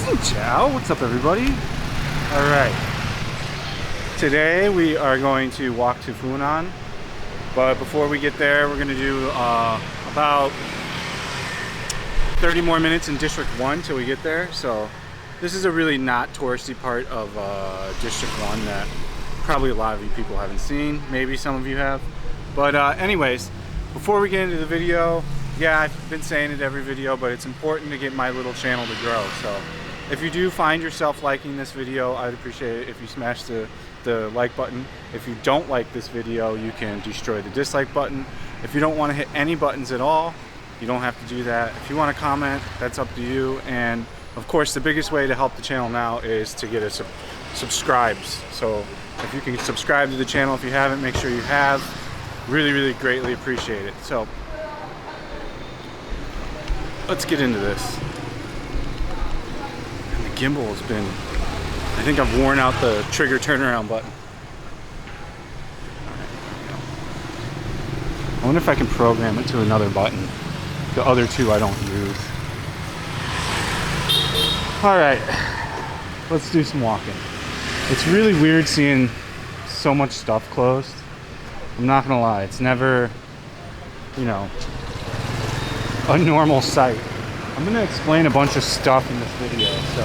Ciao, what's up everybody? Alright, today we are going to walk to Funan, but before we get there we're going to do about 30 more minutes in District 1 till we get there. So this is a really not touristy part of District 1 that probably a lot of you people haven't seen. Maybe some of you have. But anyways, before we get into the video, yeah, I've been saying it every video, but it's important to get my little channel to grow. So if you do find yourself liking this video, I'd appreciate it if you smash the like button. If you don't like this video, you can destroy the dislike button. If you don't want to hit any buttons at all, you don't have to do that. If you want to comment, that's up to you. And of course, the biggest way to help the channel now is to get a subscribes. So if you can subscribe to the channel if you haven't, make sure you have. Really greatly appreciate it. So let's get into this. And the gimbal has been, I think I've worn out the trigger turnaround button. Alright, there we go. I wonder if I can program it to another button. The other two I don't use. Alright, let's do some walking. It's really weird seeing so much stuff closed. I'm not gonna lie, it's never, you know, a normal sight. I'm gonna explain a bunch of stuff in this video, so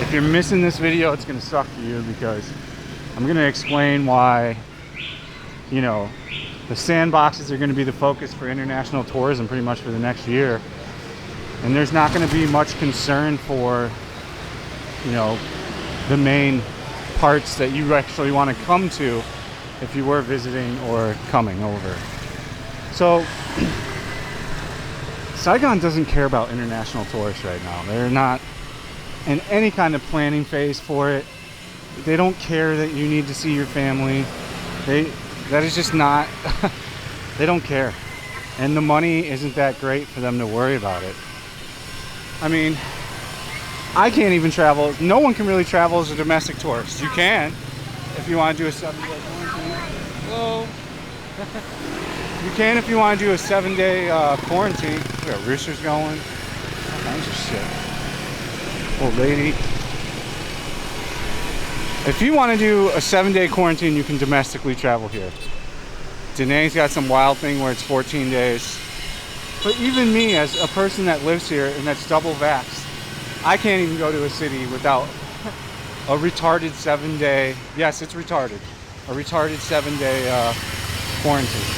if you're missing this video, it's gonna suck for you, because I'm gonna explain why, you know, the sandboxes are gonna be the focus for international tourism pretty much for the next year. And there's not gonna be much concern for, you know, the main parts that you actually wanna come to if you were visiting or coming over. So Saigon doesn't care about international tourists right now. They're not in any kind of planning phase for it. They don't care that you need to see your family. That is just not, they don't care. And the money isn't that great for them to worry about it. I mean, I can't even travel. No one can really travel as a domestic tourist. You can, if you want to do a 7-day quarantine. Hello. You can if you want to do a 7-day quarantine. We got roosters going. All kinds of shit. Old lady. If you want to do a 7-day quarantine, you can domestically travel here. Danae's got some wild thing where it's 14 days. But even me, as a person that lives here and that's double vaxxed, I can't even go to a city without a retarded 7-day, yes, it's retarded, a retarded 7-day quarantine.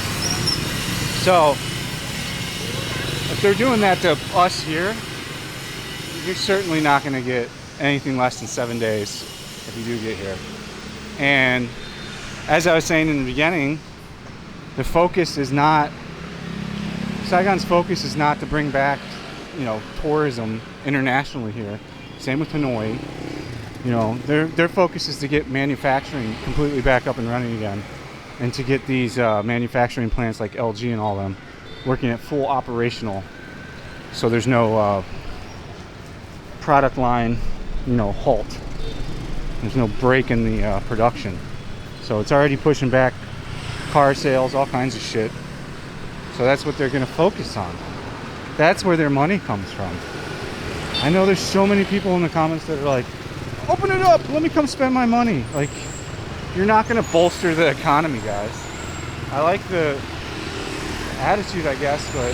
So, if they're doing that to us here, you're certainly not going to get anything less than 7 days if you do get here. And as I was saying in the beginning, the focus is not, Saigon's focus is not to bring back, you know, tourism internationally here. Same with Hanoi. You know, their focus is to get manufacturing completely back up and running again, and to get these manufacturing plants like LG and all them working at full operational, so there's no product line, you know, halt. There's no break in the production. So it's already pushing back car sales, all kinds of shit. So that's what they're going to focus on. That's where their money comes from. I know there's so many people in the comments that are like, open it up, let me come spend my money. Like, you're not going to bolster the economy, guys. I like the attitude, I guess, but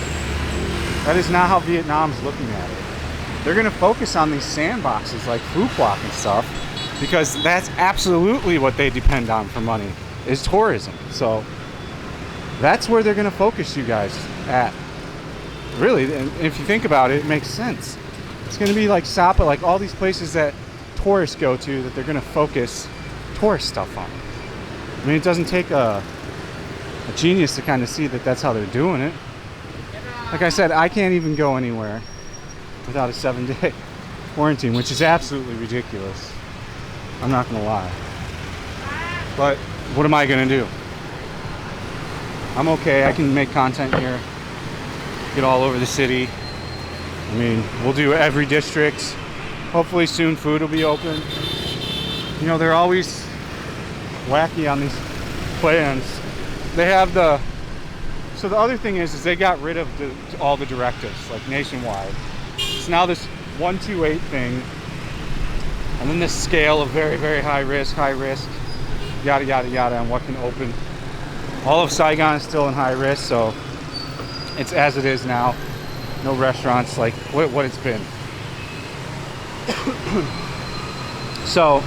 that is not how Vietnam's looking at it. They're going to focus on these sandboxes like Phu Quoc and stuff, because that's absolutely what they depend on for money, is tourism. So that's where they're going to focus you guys at. Really, and if you think about it, it makes sense. It's going to be like Sapa, like all these places that tourists go to that they're going to focus tourist stuff on. I mean, it doesn't take a genius to kind of see that that's how they're doing it. Like I said, I can't even go anywhere without a 7-day quarantine, which is absolutely ridiculous. I'm not going to lie. But what am I going to do? I'm okay. I can make content here, get all over the city. I mean, we'll do every district. Hopefully soon food will be open. You know, they're always wacky on these plans. They have the, so the other thing is they got rid of all the directives, like nationwide. So now this 128 thing And then this scale of very, very high risk, yada, yada, yada, and what can open. All of Saigon is still in high risk, so it's as it is now. No restaurants like what it's been. So,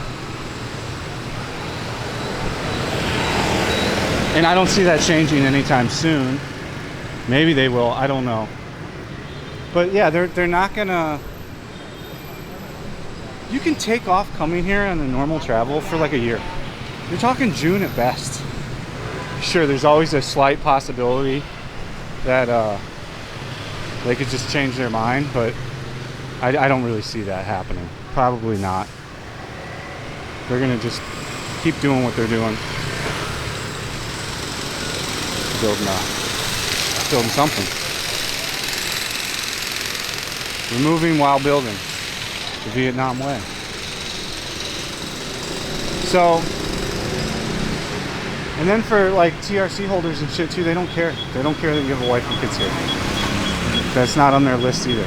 and I don't see that changing anytime soon. Maybe they will, I don't know. But yeah, they're not gonna. You can take off coming here on a normal travel for like a year. You're talking June at best. Sure, there's always a slight possibility that they could just change their mind, but I don't really see that happening. Probably not. They're gonna just keep doing what they're doing. Building something. Removing while building. The Vietnam way. So, and then for like TRC holders and shit too, they don't care. They don't care that you have a wife and kids here. That's not on their list either.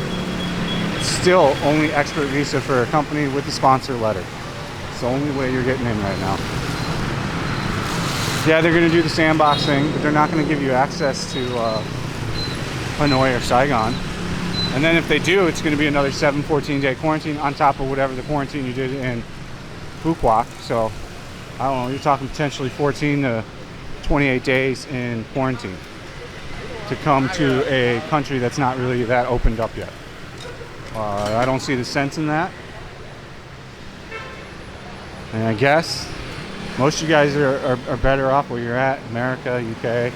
It's still only expert visa for a company with a sponsor letter. It's the only way you're getting in right now. Yeah, they're going to do the sandbox thing, but they're not going to give you access to Hanoi or Saigon. And then if they do, it's going to be another 14-day quarantine on top of whatever the quarantine you did in Phu Quoc. So, I don't know, you're talking potentially 14 to 28 days in quarantine to come to a country that's not really that opened up yet. I don't see the sense in that. And I guess most of you guys are better off where you're at. America, UK,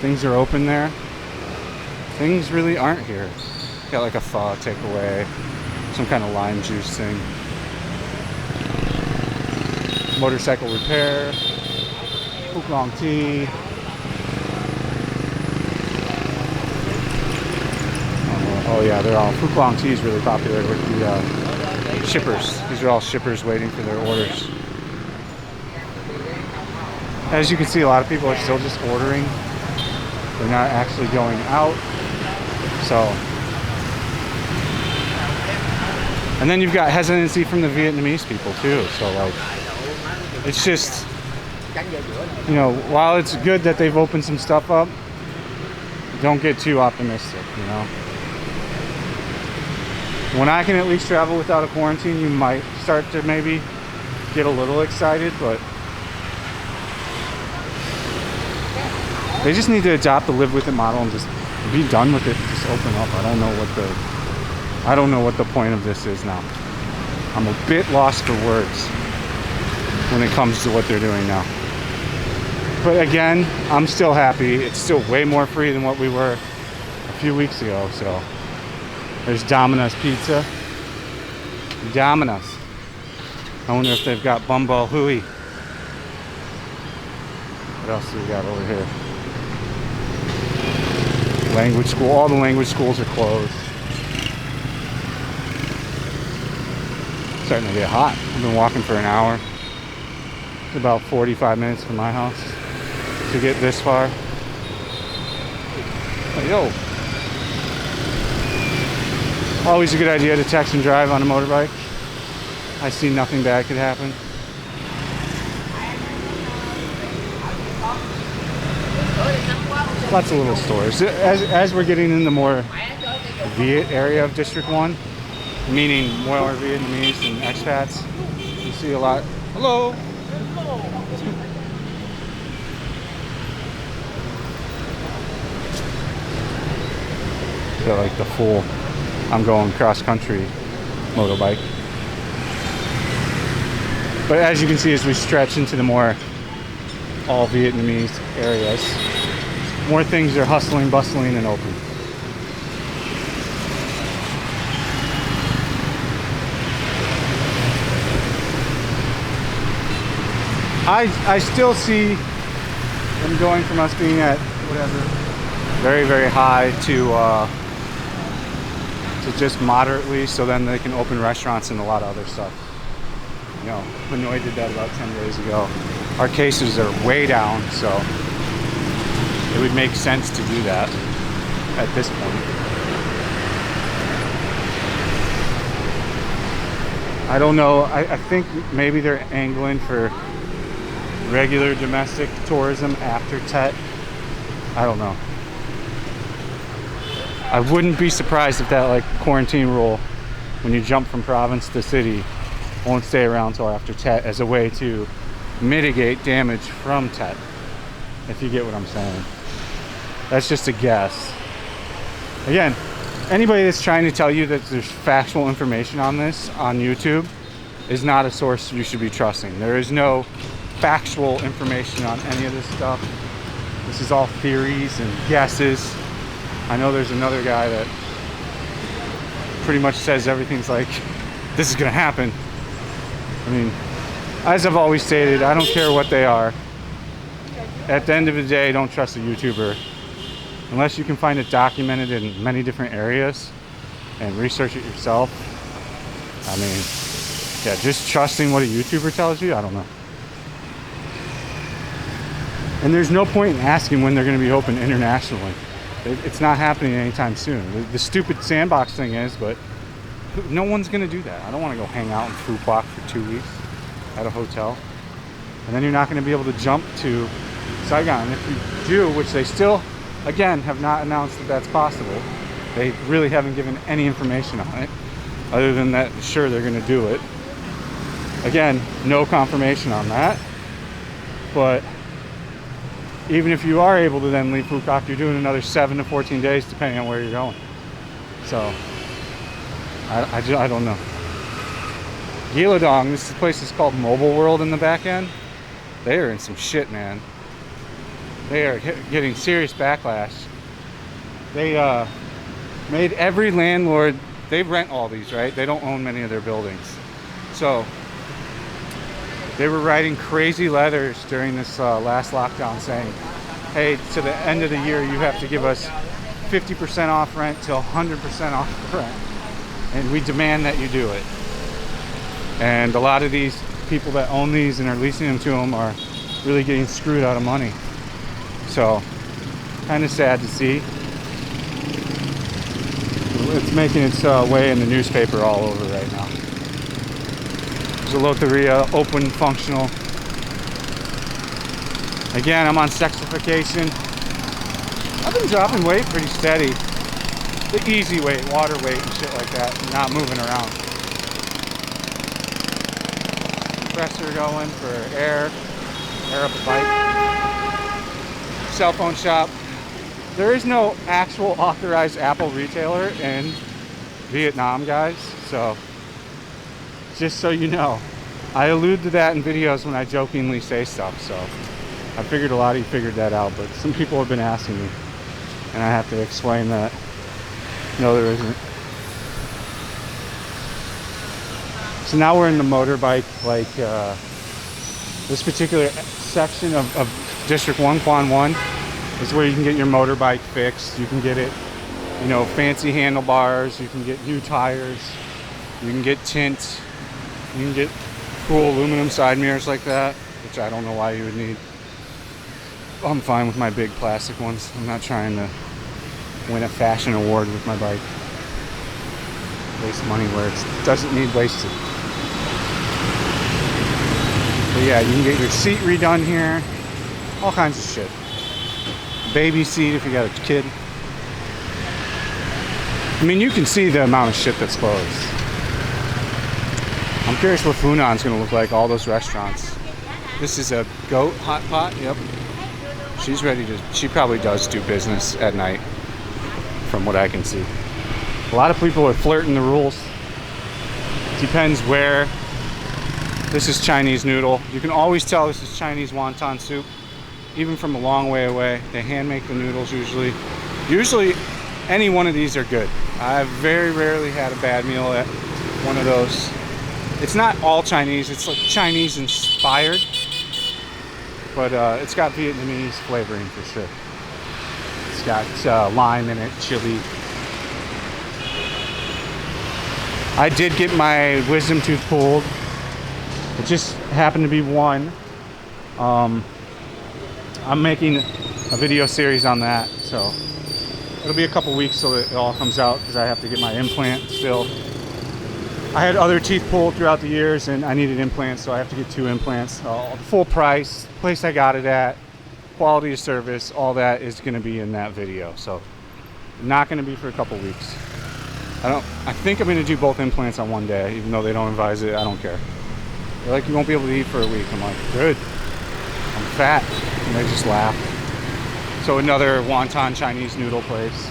things are open there. Things really aren't here. Got like a pho takeaway, some kind of lime juice thing. Motorcycle repair, Phuc Long tea. Oh yeah, they're all, Phuc Long tea is really popular with the shippers. These are all shippers waiting for their orders. As you can see, a lot of people are still just ordering. They're not actually going out. So, and then you've got hesitancy from the Vietnamese people too. So like, it's just, you know, while it's good that they've opened some stuff up, don't get too optimistic, you know. When I can at least travel without a quarantine, you might start to maybe get a little excited, but they just need to adopt the live with it model and just be done with it. Just open up. I don't know what the point of this is now. I'm a bit lost for words when it comes to what they're doing now. But again, I'm still happy. It's still way more free than what we were a few weeks ago. So there's Domino's Pizza. Domino's. I wonder if they've got Bumble Hui. What else do we got over here? Language school. All the language schools are closed. It's starting to get hot. I've been walking for an hour. It's about 45 minutes from my house to get this far. But yo. Always a good idea to text and drive on a motorbike. I see nothing bad could happen. Lots of little stores. As we're getting in the more Viet area of District 1, meaning more Vietnamese and expats, you see a lot. Hello! Got like the full, I'm going cross country motorbike. But as you can see, as we stretch into the more all Vietnamese areas, more things are hustling, bustling, and open. I still see them going from us being at whatever, very, very high to just moderately, so then they can open restaurants and a lot of other stuff. You know, Hanoi did that about 10 days ago. Our cases are way down, so it would make sense to do that at this point. I don't know. I think maybe they're angling for regular domestic tourism after Tet. I don't know. I wouldn't be surprised if that like quarantine rule, when you jump from province to city, won't stay around till after Tet as a way to mitigate damage from Tet, if you get what I'm saying. That's just a guess. Again, anybody that's trying to tell you that there's factual information on this on YouTube is not a source you should be trusting. There is no factual information on any of this stuff. This is all theories and guesses. I know there's another guy that pretty much says everything's like, this is gonna happen. I mean, as I've always stated, I don't care what they are. At the end of the day, don't trust a YouTuber. Unless you can find it documented in many different areas and research it yourself. I mean, yeah, just trusting what a YouTuber tells you, I don't know. And there's no point in asking when they're going to be open internationally. It's not happening anytime soon. The stupid sandbox thing is, but no one's going to do that. I don't want to go hang out in Phuoc for 2 weeks at a hotel. And then you're not going to be able to jump to Saigon. If you do, which they still, again, have not announced that that's possible. They really haven't given any information on it, other than that, sure, they're going to do it. Again, no confirmation on that. But even if you are able to then leave Phuoc, you're doing another 7 to 14 days, depending on where you're going. So, I don't know. Gyeodong, this place is called Mobile World in the back end. They are in some shit, man. They are getting serious backlash. They made every landlord, they rent all these, right? They don't own many of their buildings. So they were writing crazy letters during this last lockdown saying, hey, to the end of the year, you have to give us 50% off rent till 100% off rent. And we demand that you do it. And a lot of these people that own these and are leasing them to them are really getting screwed out of money. So, kind of sad to see. It's making its way in the newspaper all over right now. There's a loteria, open, functional. Again, I'm on sexification. I've been dropping weight pretty steady. The easy weight, water weight and shit like that, not moving around. Compressor going for air up a bike. Cell phone shop. There is no actual authorized Apple retailer in Vietnam, guys, so just so you know. I allude to that in videos when I jokingly say stuff, so I figured a lot of you figured that out, but some people have been asking me, and I have to explain that no, there isn't. So now we're in the motorbike, like this particular section of District 1, Quan 1 is where you can get your motorbike fixed. You can get it, you know, fancy handlebars, you can get new tires, you can get tint, you can get cool aluminum side mirrors like that, which I don't know why you would need. I'm fine with my big plastic ones. I'm not trying to win a fashion award with my bike. Waste money where it doesn't need wasted. But yeah, you can get your seat redone here. All kinds of shit. Baby seat if you got a kid. I mean, you can see the amount of shit that's closed. I'm curious what Funan's gonna look like, all those restaurants. This is a goat hot pot, yep. She's ready to, she probably does do business at night, from what I can see. A lot of people are flirting the rules. Depends where. This is Chinese noodle. You can always tell this is Chinese wonton soup, even from a long way away. They hand make the noodles usually. Usually, any one of these are good. I've very rarely had a bad meal at one of those. It's not all Chinese, it's like Chinese inspired, but it's got Vietnamese flavoring for sure. It's got lime in it, chili. I did get my wisdom tooth pulled. It just happened to be one. I'm making a video series on that, so it'll be a couple weeks till it all comes out because I have to get my implant still. I had other teeth pulled throughout the years and I needed implants, so I have to get 2 implants. Full price, place I got it at, quality of service, all that is going to be in that video. So not going to be for a couple weeks. I think I'm going to do both implants on one day, even though they don't advise it. I don't care. They're like, you won't be able to eat for a week. I'm like, good. I'm fat. And they just laugh. So another wonton Chinese noodle place.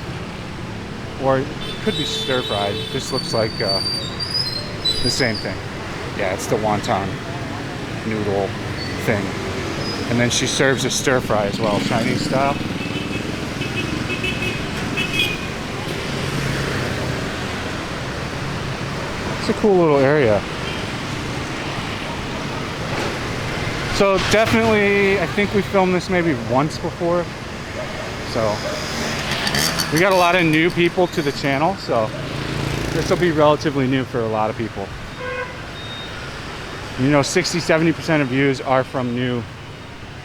Or it could be stir fried. This looks like the same thing. Yeah, it's the wonton noodle thing. And then she serves a stir fry as well, Chinese style. It's a cool little area. So definitely, I think we filmed this maybe once before. So we got a lot of new people to the channel, so this will be relatively new for a lot of people. You know, 60-70% of views are from new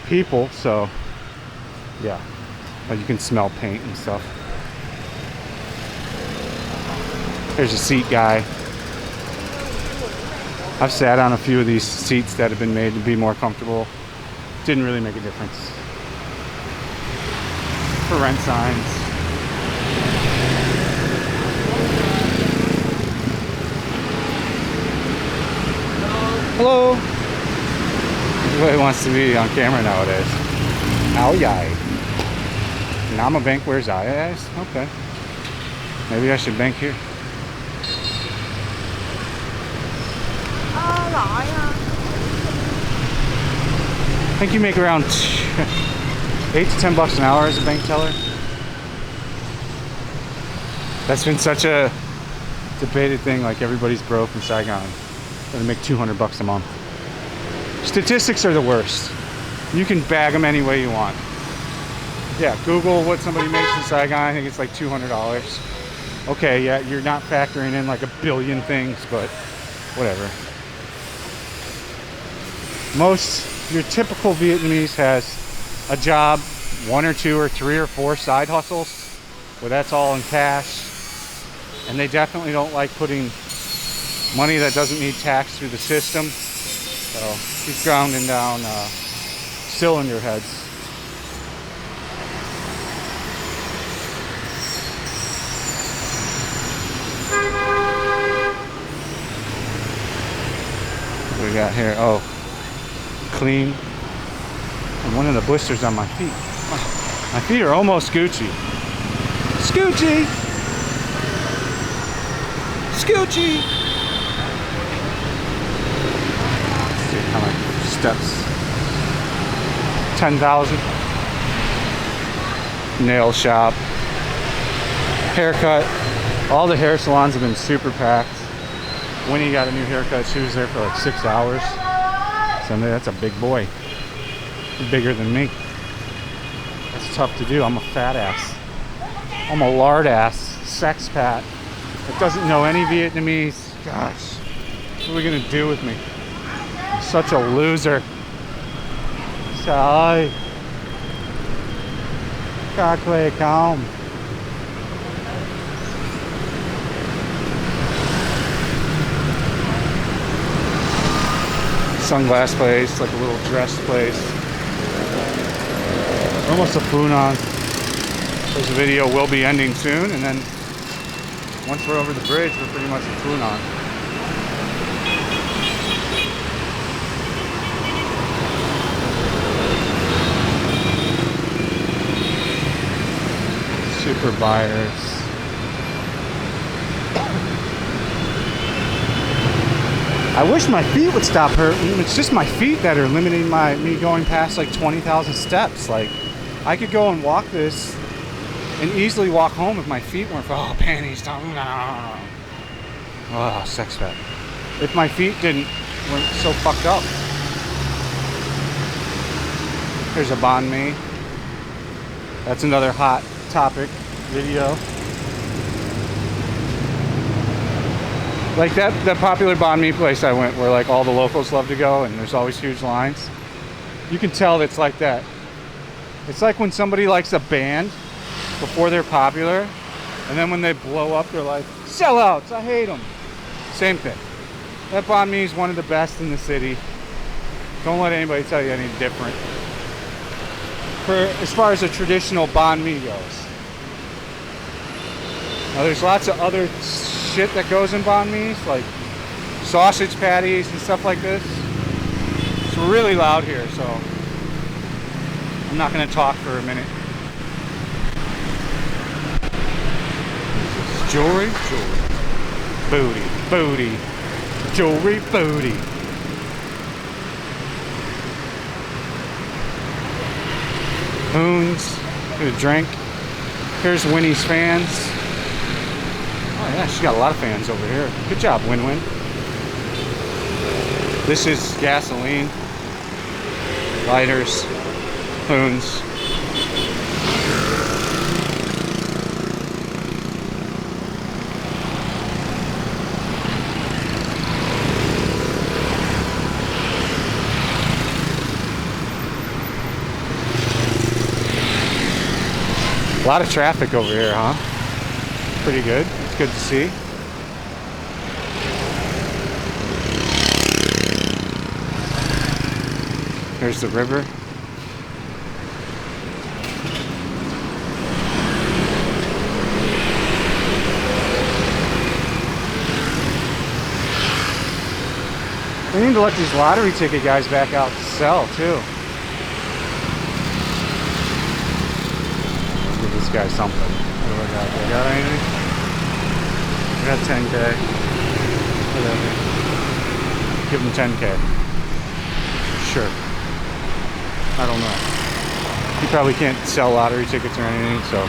people, so yeah. But you can smell paint and stuff. There's a seat guy. I've sat on a few of these seats that have been made to be more comfortable. Didn't really make a difference. For rent signs. Hello. Everybody wants to be on camera nowadays. Ow yai. Nama bank where's eyes? Okay. Maybe I should bank here. I think you make around 8 to 10 bucks an hour as a bank teller. That's been such a debated thing, like everybody's broke in Saigon. They make 200 bucks a month. Statistics are the worst. You can bag them any way you want. Yeah, Google what somebody makes in Saigon. I think it's like $200. Okay, yeah, you're not factoring in like a billion things, but whatever. Your typical Vietnamese has a job, 1 or 2 or 3 or 4 side hustles, where that's all in cash. And they definitely don't like putting money that doesn't need tax through the system. So keep grounding down cylinder heads. What we got here? Oh, clean. And one of the blisters on my feet. My feet are almost Gucci. Scoochie! Scoochie! Let's see how many steps. 10,000. Nail shop. Haircut. All the hair salons have been super packed. Winnie got a new haircut. She was there for like 6 hours. Sunday, that's a big boy. Bigger than me. That's tough to do. I'm a fat ass. I'm a lard ass. Sex pat. That doesn't know any Vietnamese. Gosh. What are we gonna do with me? I'm such a loser. Trời ơi. Ca quê không? Sunglass place, like a little dress place. Almost a Funan. This video will be ending soon, and then once we're over the bridge, we're pretty much a Funan. Super buyers. I wish my feet would stop hurting. It's just my feet that are limiting me going past like 20,000 steps. Like, I could go and walk this and easily walk home if my feet weren't, oh, panties, no. Oh, sex fat. If my feet weren't so fucked up. Here's a banh mi. That's another hot topic video. Like that popular banh mi place I went where like all the locals love to go and there's always huge lines. You can tell it's like that. It's like when somebody likes a band before they're popular, and then when they blow up they're like, sellouts, I hate them. Same thing. That banh mi is one of the best in the city. Don't let anybody tell you any different. As far as a traditional banh mi goes. Now there's lots of other shit that goes in banh mi's, like sausage patties and stuff like this. It's really loud here, so I'm not going to talk for a minute. Jewelry, booty, booty, jewelry, booty. Moons, get a drink. Here's Winnie's fans. Oh yeah, she's got a lot of fans over here. Good job, Win-Win. This is gasoline, lighters, spoons. A lot of traffic over here, huh? Pretty good. It's good to see. There's the river. We need to let these lottery ticket guys back out to sell too. This guy something. What do I got? I got anything? I got 10K. Whatever. Give him 10K. Sure. I don't know. He probably can't sell lottery tickets or anything, so.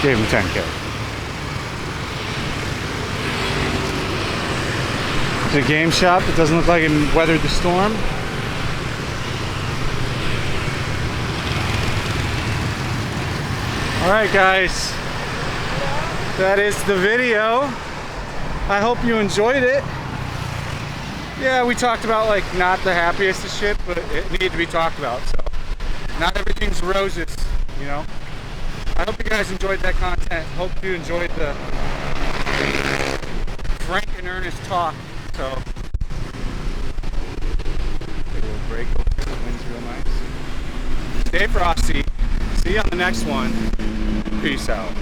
Gave him 10K. The game shop. It doesn't look like it weathered the storm. Alright guys, that is the video. I hope you enjoyed it. Yeah, we talked about like not the happiest of shit, but it needed to be talked about, so not everything's roses, you know. I hope you guys enjoyed that content. Hope you enjoyed the frank and earnest talk. So, take a little break over here. The wind's real nice. Stay frosty. See you on the next one. Peace out.